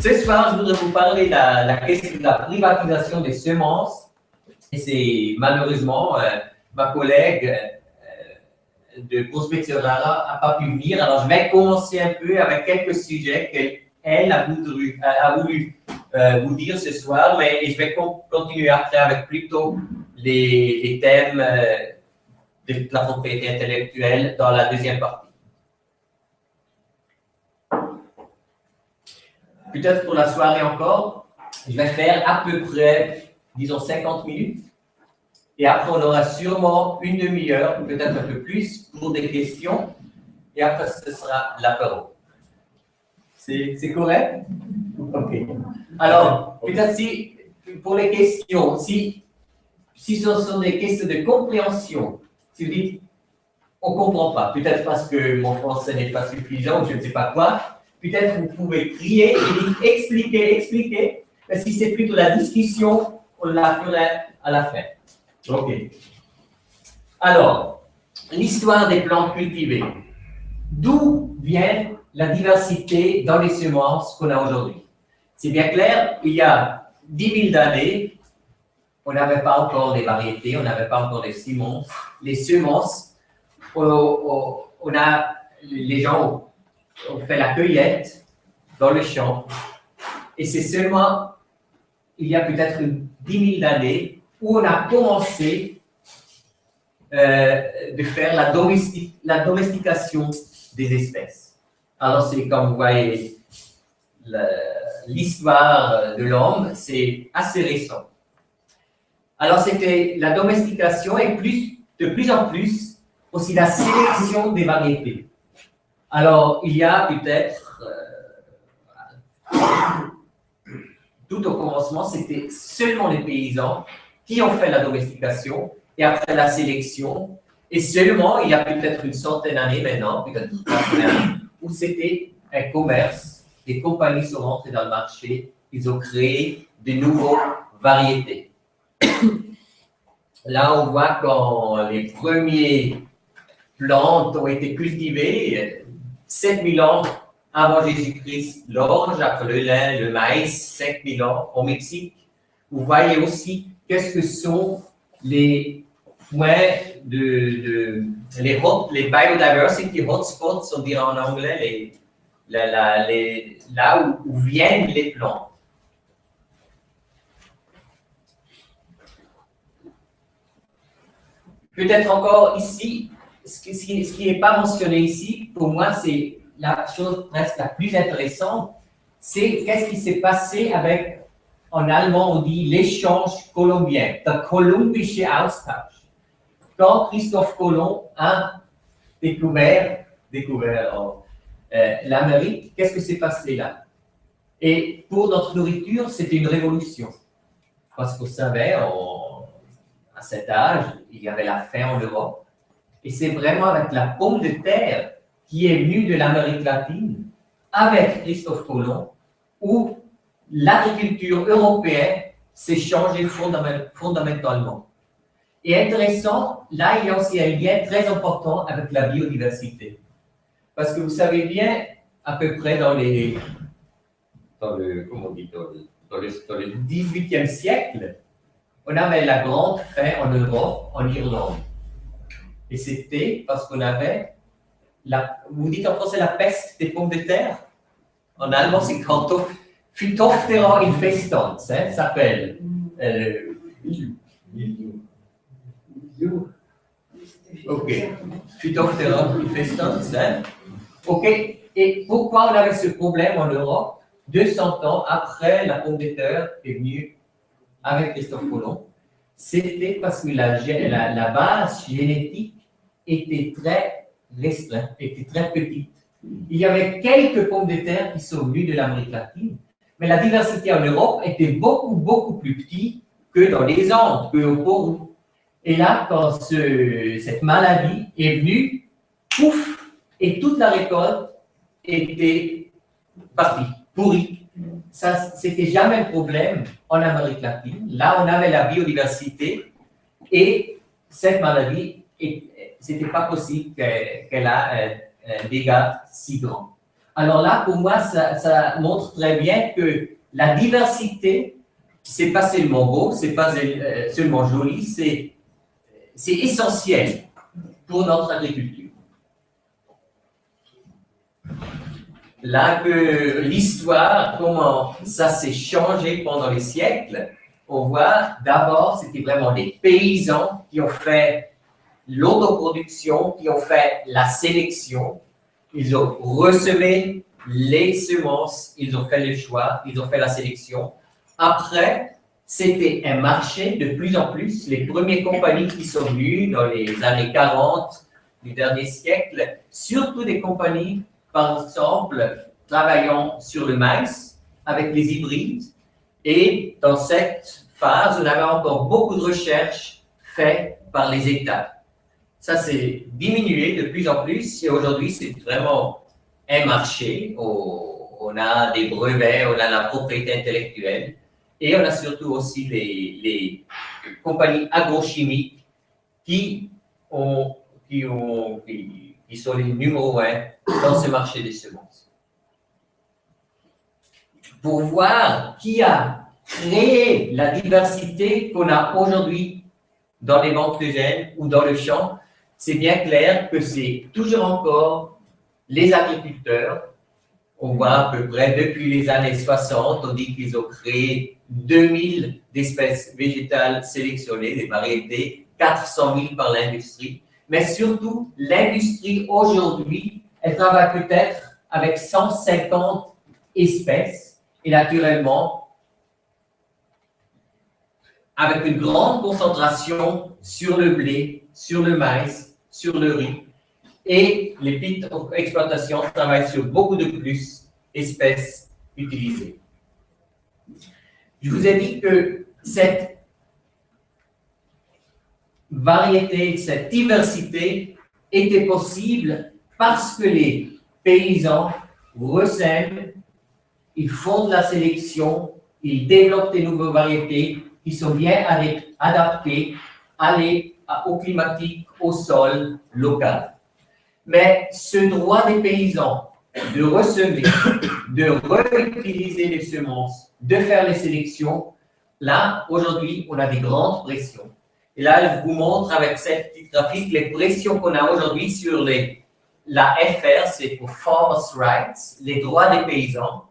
Ce soir, je voudrais vous parler de la question de la privatisation des semences. Et c'est malheureusement ma collègue de Prospecteur Rara n'a pas pu venir. Alors, je vais commencer un peu avec quelques sujets qu'elle a voulu vous dire ce soir, mais je vais continuer après avec plutôt les thèmes de la propriété intellectuelle dans la deuxième partie. Peut-être pour la soirée encore, je vais faire à peu près, disons, 50 minutes. Et après, on aura sûrement une demi-heure, peut-être un peu plus, pour des questions. Et après, ce sera l'apéro. C'est correct? OK. Alors, peut-être si, pour les questions, si ce sont des questions de compréhension, si vous dites, on ne comprend pas, peut-être parce que mon français n'est pas suffisant, ou je ne sais pas quoi, peut-être vous pouvez crier et dire expliquer. Mais si c'est plutôt la discussion, on la ferait à la fin. OK. Alors, l'histoire des plantes cultivées. D'où vient la diversité dans les semences qu'on a aujourd'hui? C'est bien clair, il y a 10 000 années, on n'avait pas encore les variétés, on n'avait pas encore les semences. Les semences, les gens ont fait la cueillette dans le champ. Et c'est seulement, il y a peut-être 10 000 années, où on a commencé de faire la domestication des espèces. Alors, c'est comme vous voyez, l'histoire de l'homme, c'est assez récent. Alors, c'était la domestication et de plus en plus aussi la sélection des variétés. Alors, il y a peut-être, tout au commencement, c'était seulement les paysans qui ont fait la domestication et après la sélection. Et seulement, il y a peut-être une centaine d'années maintenant, peut-être où c'était un commerce, des compagnies sont rentrées dans le marché, ils ont créé de nouvelles variétés. Là, on voit quand les premières plantes ont été cultivées, 7000 ans avant Jésus-Christ, l'orge, après le lin, le maïs, 5000 ans au Mexique. Vous voyez aussi qu'est-ce que sont les points les biodiversity hotspots, on dirait en anglais, là où viennent les plantes. Peut-être encore ici, ce qui n'est pas mentionné ici, pour moi, c'est la chose presque la plus intéressante, c'est qu'est-ce qui s'est passé avec, en allemand, on dit l'échange colombien, der kolumbische Austausch. Quand Christophe Colomb a découvert l'Amérique, qu'est-ce que s'est passé là? Et pour notre nourriture, c'était une révolution. Parce qu'on savait, à cet âge, il y avait la faim en Europe. Et c'est vraiment avec la pomme de terre qui est venue de l'Amérique latine, avec Christophe Colomb, où l'agriculture européenne s'est changée fondamentalement. Et intéressant, là, il y a aussi un lien très important avec la biodiversité. Parce que vous savez bien, à peu près dans le 18e siècle, on avait la grande faim en Europe, en Irlande. Et c'était parce qu'on avait, vous dites en français la peste des pommes de terre? En allemand, c'est Phytophthora infestans, ça s'appelle. OK. Phytophthora infestans. OK. Et pourquoi on avait ce problème en Europe 200 ans après la pomme de terre est venue avec Christophe Colomb? C'était parce que la base génétique était très restreinte, était très petite. Il y avait quelques pommes de terre qui sont venues de l'Amérique latine, mais la diversité en Europe était beaucoup, beaucoup plus petite que dans les Andes, que au Pérou. Et là, quand cette maladie est venue, pouf, et toute la récolte était partie, pourrie. Ça, c'était jamais un problème en Amérique latine. Là, on avait la biodiversité et cette maladie, c'était pas possible qu'elle a un dégât si grand. Alors là, pour moi, ça montre très bien que la diversité, c'est pas seulement beau, c'est pas seulement joli, c'est essentiel pour notre agriculture. Là, que l'histoire, comment ça s'est changé pendant les siècles, on voit d'abord, c'était vraiment des paysans qui ont fait l'autoproduction, qui ont fait la sélection. Ils ont ressemé les semences, ils ont fait le choix, ils ont fait la sélection. Après, c'était un marché de plus en plus. Les premières compagnies qui sont venues dans les années 40 du dernier siècle, surtout des compagnies, par exemple, travaillant sur le maïs avec les hybrides. Et dans cette phase, on avait encore beaucoup de recherches faites par les États. Ça s'est diminué de plus en plus et aujourd'hui, c'est vraiment un marché. On a des brevets, on a la propriété intellectuelle et on a surtout aussi les compagnies agrochimiques qui sont les numéros 1 dans ce marché des semences. Pour voir qui a créé la diversité qu'on a aujourd'hui dans les banques de gènes ou dans le champ, c'est bien clair que c'est toujours encore les agriculteurs. On voit à peu près depuis les années 60, on dit qu'ils ont créé 2000 d'espèces végétales sélectionnées, des variétés, 400 000 par l'industrie. Mais surtout, l'industrie aujourd'hui, elle travaille peut-être avec 150 espèces et naturellement, avec une grande concentration sur le blé, sur le maïs, sur le riz. Et les petites exploitations travaillent sur beaucoup de plus d'espèces utilisées. Je vous ai dit que cette variété, cette diversité était possible parce que les paysans resèment, ils font de la sélection, ils développent des nouvelles variétés qui sont bien adaptées au climatique, au sol local. Mais ce droit des paysans de ressemer, de réutiliser les semences, de faire les sélections, là, aujourd'hui, on a des grandes pressions. Et là, je vous montre avec cette petite graphique les pressions qu'on a aujourd'hui sur la FR, c'est pour Farmers' Rights, les droits des paysans.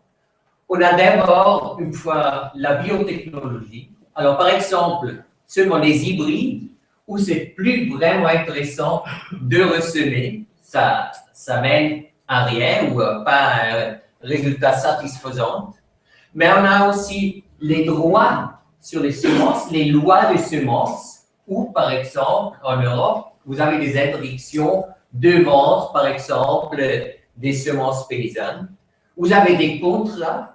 On a d'abord, une fois, la biotechnologie. Alors, par exemple, seulement les hybrides, où c'est plus vraiment intéressant de ressemer, ça mène à rien ou pas un résultat satisfaisant. Mais on a aussi les droits sur les semences, les lois de semences, où, par exemple, en Europe, vous avez des interdictions de vendre, par exemple, des semences paysannes. Vous avez des contrats.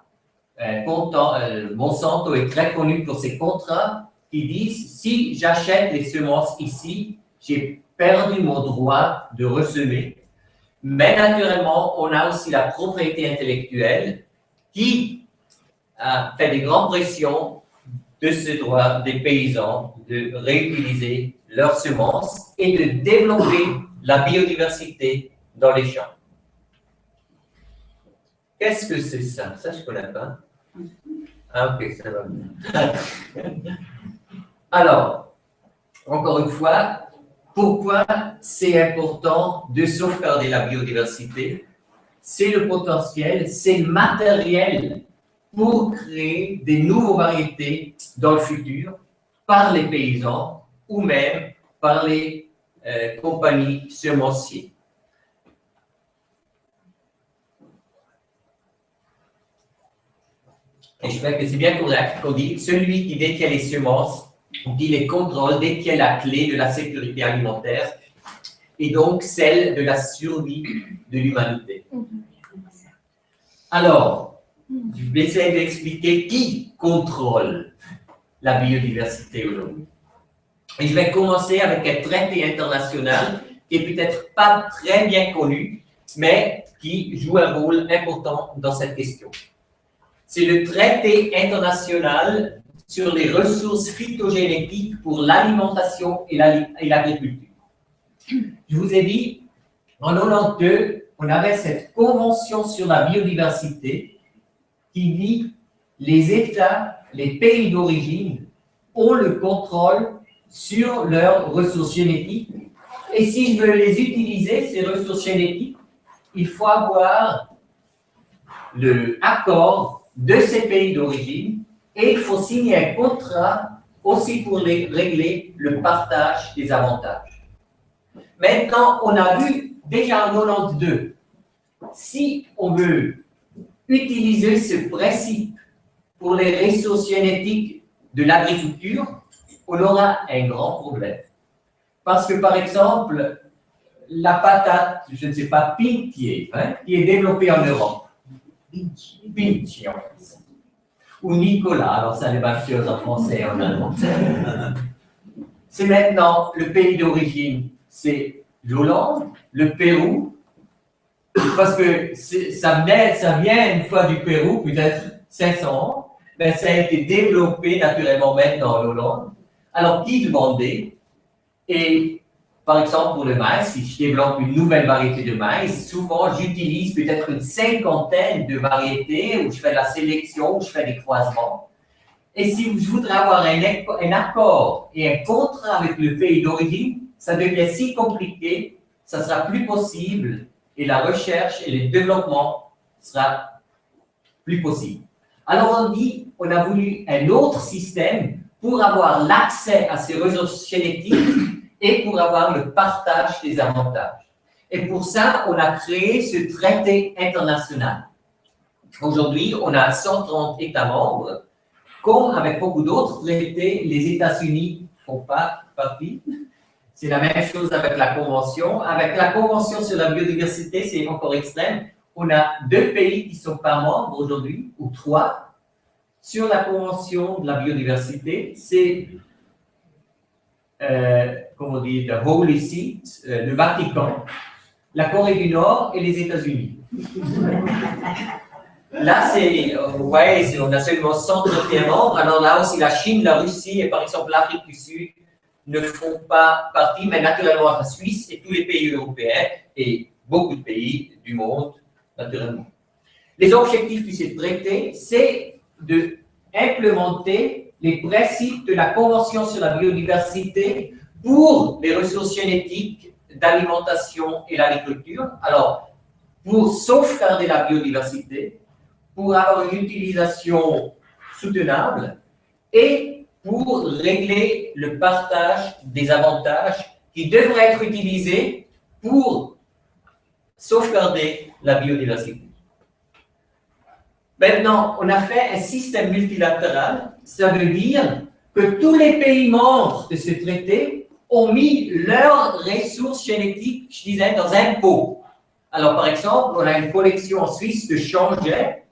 Monsanto est très connu pour ses contrats qui disent si j'achète les semences ici, j'ai perdu mon droit de ressemer. Mais naturellement, on a aussi la propriété intellectuelle qui fait des grandes pressions de ce droit des paysans de réutiliser leurs semences et de développer la biodiversité dans les champs. Qu'est-ce que c'est ça? Ça, je ne connais pas. Ah, ok, ça va bien. Alors, encore une fois, pourquoi c'est important de sauvegarder la biodiversité? C'est le potentiel, c'est le matériel pour créer des nouvelles variétés dans le futur par les paysans ou même par les compagnies semencières. Et je crois que c'est bien correct qu'on dit celui qui détient les semences, qui les contrôle, détient la clé de la sécurité alimentaire et donc celle de la survie de l'humanité. Alors, je vais essayer d'expliquer qui contrôle la biodiversité aujourd'hui. Et je vais commencer avec un traité international qui est peut-être pas très bien connu, mais qui joue un rôle important dans cette question. C'est le traité international sur les ressources phytogénétiques pour l'alimentation et l'agriculture. Je vous ai dit, en 1992, on avait cette convention sur la biodiversité qui dit les États, les pays d'origine ont le contrôle sur leurs ressources génétiques. Et si je veux les utiliser, ces ressources génétiques, il faut avoir l'accord de ces pays d'origine et il faut signer un contrat aussi pour régler le partage des avantages. Maintenant, on a vu déjà en 92, si on veut utiliser ce principe pour les ressources génétiques de l'agriculture, on aura un grand problème. Parce que, par exemple, la patate, je ne sais pas, Pintier, qui est développée en Europe. Pintier en français. Ou Nicolas, alors ça n'est pas quelque chose en français et en allemand. C'est maintenant le pays d'origine, c'est l'Hollande, le Pérou, parce que ça vient une fois du Pérou, peut-être 500 ans, mais ça a été développé naturellement maintenant en Hollande. Alors, qui demandait? Et par exemple, pour le maïs, si je développe une nouvelle variété de maïs, souvent j'utilise peut-être une cinquantaine de variétés où je fais de la sélection, où je fais des croisements. Et si je voudrais avoir un accord et un contrat avec le pays d'origine, ça devient si compliqué, ça sera plus possible et la recherche et le développement sera plus possible. Alors on dit, on a voulu un autre système pour avoir l'accès à ces ressources génétiques et pour avoir le partage des avantages. Et pour ça, on a créé ce traité international. Aujourd'hui, on a 130 États membres. Comme avec beaucoup d'autres traités, les États-Unis ne font pas partie. C'est la même chose avec la Convention. Avec la Convention sur la biodiversité, c'est encore extrême. On a 2 pays qui ne sont pas membres aujourd'hui, ou 3. Sur la Convention de la biodiversité, c'est, comment on dit, the Holy See, le Vatican, la Corée du Nord et les États-Unis. Là, on a seulement 131 membres. Alors là aussi, la Chine, la Russie et par exemple l'Afrique du Sud ne font pas partie, mais naturellement la Suisse et tous les pays européens et beaucoup de pays du monde, naturellement. Les objectifs de ce traité, c'est d'implémenter les principes de la Convention sur la biodiversité pour les ressources génétiques d'alimentation et l'agriculture. Alors, pour sauvegarder la biodiversité, pour avoir une utilisation soutenable et pour régler le partage des avantages qui devraient être utilisés pour sauvegarder la biodiversité. Maintenant, on a fait un système multilatéral. Ça veut dire que tous les pays membres de ce traité ont mis leurs ressources génétiques, je disais, dans un pot. Alors, par exemple, on a une collection en Suisse de Changey.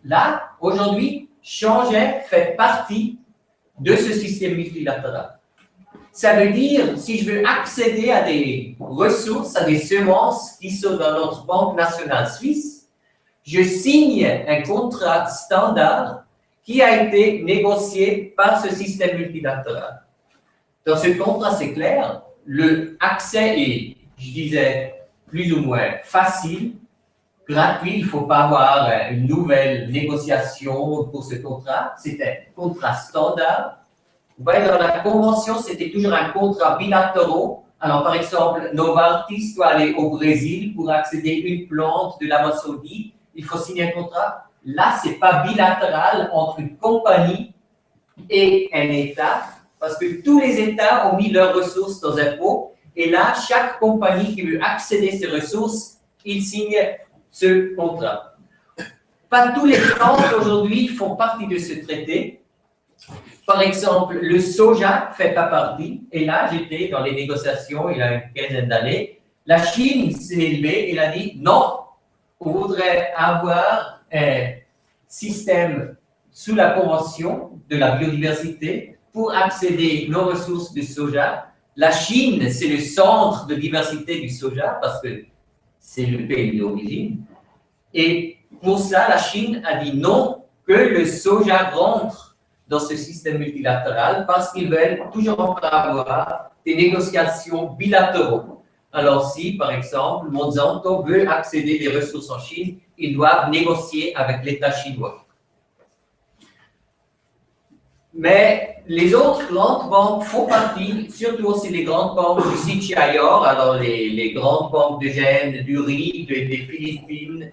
Là, aujourd'hui, Changey fait partie de ce système multilatéral. Ça veut dire, si je veux accéder à des ressources, à des semences qui sont dans notre Banque nationale suisse, je signe un contrat standard qui a été négocié par ce système multilatéral. Dans ce contrat, c'est clair, l'accès est, je disais, plus ou moins facile, gratuit, il ne faut pas avoir une nouvelle négociation pour ce contrat, c'est un contrat standard. Vous voyez, dans la convention, c'était toujours un contrat bilatéral. Alors, par exemple, Novartis doit aller au Brésil pour accéder à une plante de l'Amazonie. Il faut signer un contrat. Là, ce n'est pas bilatéral entre une compagnie et un État, parce que tous les États ont mis leurs ressources dans un pot. Et là, chaque compagnie qui veut accéder à ces ressources, il signe ce contrat. Pas tous les plantes aujourd'hui font partie de ce traité. Par exemple, le soja ne fait pas partie. Et là, j'étais dans les négociations il y a une quinzaine d'années. La Chine s'est élevée et a dit non, on voudrait avoir un système sous la Convention de la biodiversité pour accéder à nos ressources de soja. La Chine, c'est le centre de diversité du soja parce que c'est le pays d'origine. Et pour ça, la Chine a dit non, que le soja rentre dans ce système multilatéral parce qu'ils veulent toujours encore avoir des négociations bilatérales. Alors si, par exemple, Monsanto veut accéder des ressources en Chine, ils doivent négocier avec l'État chinois. Mais les autres grandes banques font partie, surtout aussi les grandes banques du CCIR, alors les grandes banques de gènes, du riz, des Philippines,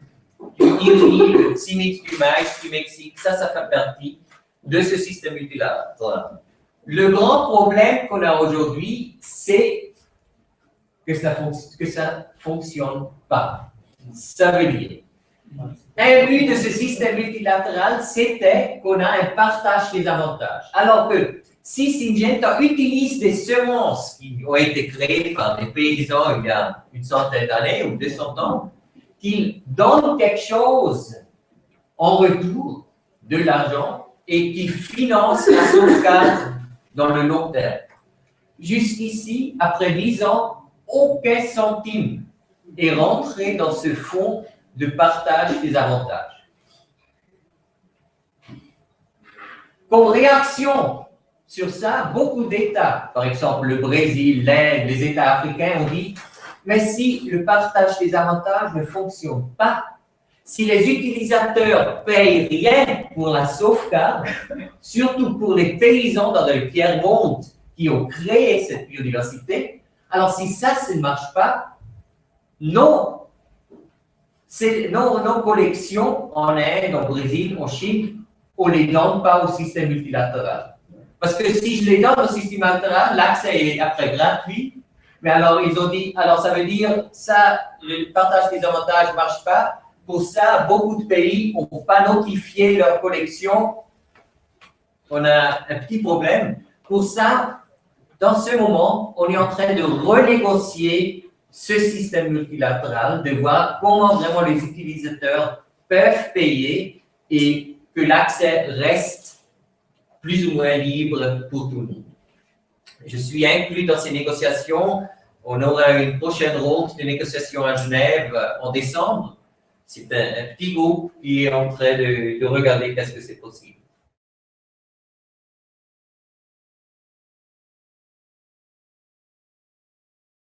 du IRI, du CIMIX, du maïs, du Mexique, ça fait partie de ce système multilatéral. Le grand problème qu'on a aujourd'hui, c'est que ça fonctionne pas. Ça veut dire, un but de ce système multilatéral, c'était qu'on a un partage des avantages. Alors que si Syngenta utilise des semences qui ont été créées par des paysans il y a une centaine d'années ou 200 ans, qu'ils donnent quelque chose en retour de l'argent et qu'ils financent la sauvegarde dans le long terme. Jusqu'ici, après 10 ans, aucun centime est rentré dans ce fonds de partage des avantages. Comme réaction sur ça, beaucoup d'États, par exemple le Brésil, l'Inde, les États africains, ont dit « Mais si le partage des avantages ne fonctionne pas, si les utilisateurs ne payent rien pour la sauvegarde, surtout pour les paysans dans le tiers-monde qui ont créé cette biodiversité, alors si ça ne marche pas, nos collections en Inde, au Brésil, en Chine, on ne les donne pas au système multilatéral. Parce que si je les donne au système multilatéral, l'accès est après gratuit, mais alors ils ont dit, alors ça veut dire, ça, le partage des avantages ne marche pas. Pour ça, beaucoup de pays n'ont pas notifié leur collection. On a un petit problème. Pour ça, dans ce moment, on est en train de renégocier ce système multilatéral, de voir comment vraiment les utilisateurs peuvent payer et que l'accès reste plus ou moins libre pour tout le monde. Je suis inclus dans ces négociations. On aura une prochaine ronde de négociations à Genève en décembre. C'est un petit groupe qui est en train de regarder qu'est-ce que c'est possible.